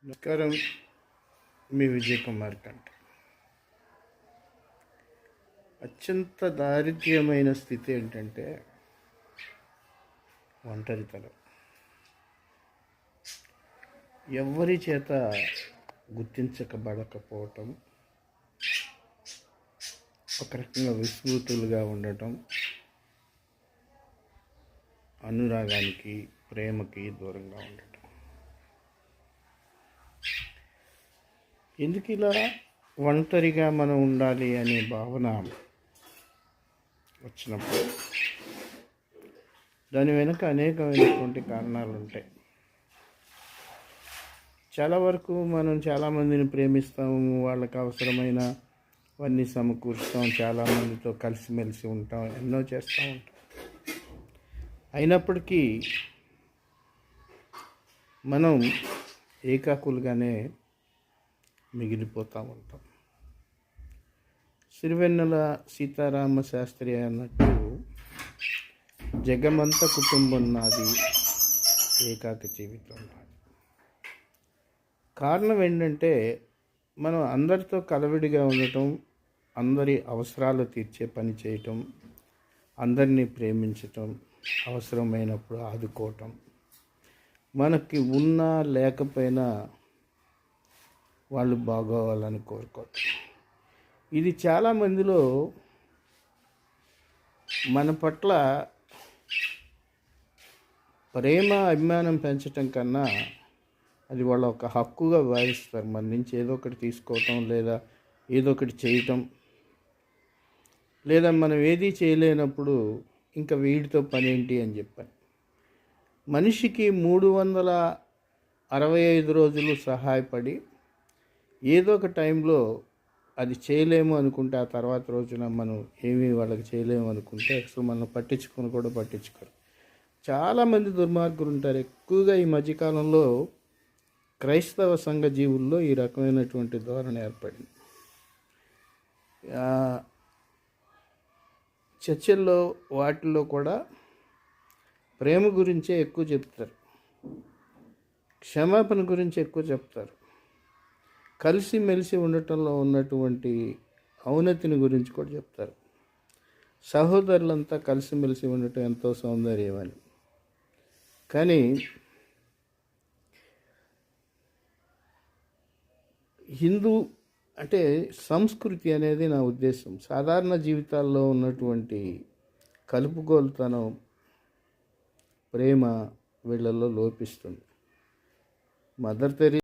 నమస్కారం. మీ విజయ్ కుమార్ కంట. అత్యంత దారిద్ర్యమైన స్థితి ఏంటంటే ఒంటరితనం. ఎవరి చేత గుర్తించబడకపోవటం, ఒక రకంగా విస్మృతులుగా ఉండటం, అనురాగానికి ప్రేమకి దూరంగా ఉండటం. ఎందుకు ఇలా ఒంటరిగా మనం ఉండాలి అనే భావన వచ్చినప్పుడు దాని వెనుక అనేకమైనటువంటి కారణాలు ఉంటాయి. చాలా వరకు మనం చాలామందిని ప్రేమిస్తాము, వాళ్ళకి అవసరమైన అవన్నీ సమకూరుస్తాం, చాలామందితో కలిసిమెలిసి ఉంటాం, ఎన్నో చేస్తూ ఉంటాం. అయినప్పటికీ మనం ఏకాకులుగానే మిగిలిపోతూ ఉంటాం. సిరివెన్నెల సీతారామ శాస్త్రి అన్నట్టు జగమంత కుటుంబం నాది, ఏకాక జీవితం నాది. కారణం ఏంటంటే మనం అందరితో కలవిడిగా ఉండటం, అందరి అవసరాలు తీర్చే పని చేయటం, అందరినీ ప్రేమించటం, అవసరమైనప్పుడు ఆదుకోవటం, మనకి ఉన్నా లేకపోయినా వాళ్ళు బాగోవాలని కోరుకోవటం. ఇది చాలామందిలో మన పట్ల ప్రేమ అభిమానం పెంచటం కన్నా అది వాళ్ళ ఒక హక్కుగా భావిస్తారు. మన నుంచి ఏదో ఒకటి తీసుకోవటం, లేదా ఏదో ఒకటి చేయటం, లేదా మనం ఏది చేయలేనప్పుడు ఇంకా వీడితో పని ఏంటి అని చెప్పాను. మనిషికి 365 రోజులు సహాయపడి ఏదో ఒక టైంలో అది చేయలేము అనుకుంటే, ఆ తర్వాత రోజున మనం ఏమీ వాళ్ళకి చేయలేము అనుకుంటే అసలు మనం పట్టించుకోరు. చాలామంది దుర్మార్గులు ఉంటారు. ఎక్కువగా ఈ మధ్యకాలంలో క్రైస్తవ సంఘ జీవుల్లో ఈ రకమైనటువంటి ధోరణి ఏర్పడింది. చర్చల్లో వాటిల్లో కూడా ప్రేమ గురించే ఎక్కువ చెప్తారు, క్షమాపణ గురించి ఎక్కువ చెప్తారు, కలిసిమెలిసి ఉండటంలో ఉన్నటువంటి ఔన్నతిని గురించి కూడా చెప్తారు. సహోదరులంతా కలిసిమెలిసి ఉండటం ఎంతో సౌందర్యమని. కానీ హిందూ అంటే సంస్కృతి అనేది నా ఉద్దేశం సాధారణ జీవితాల్లో ఉన్నటువంటి కలుపుగోలుతనం, ప్రేమ వీళ్ళల్లో లోపిస్తుంది. Mother Teresa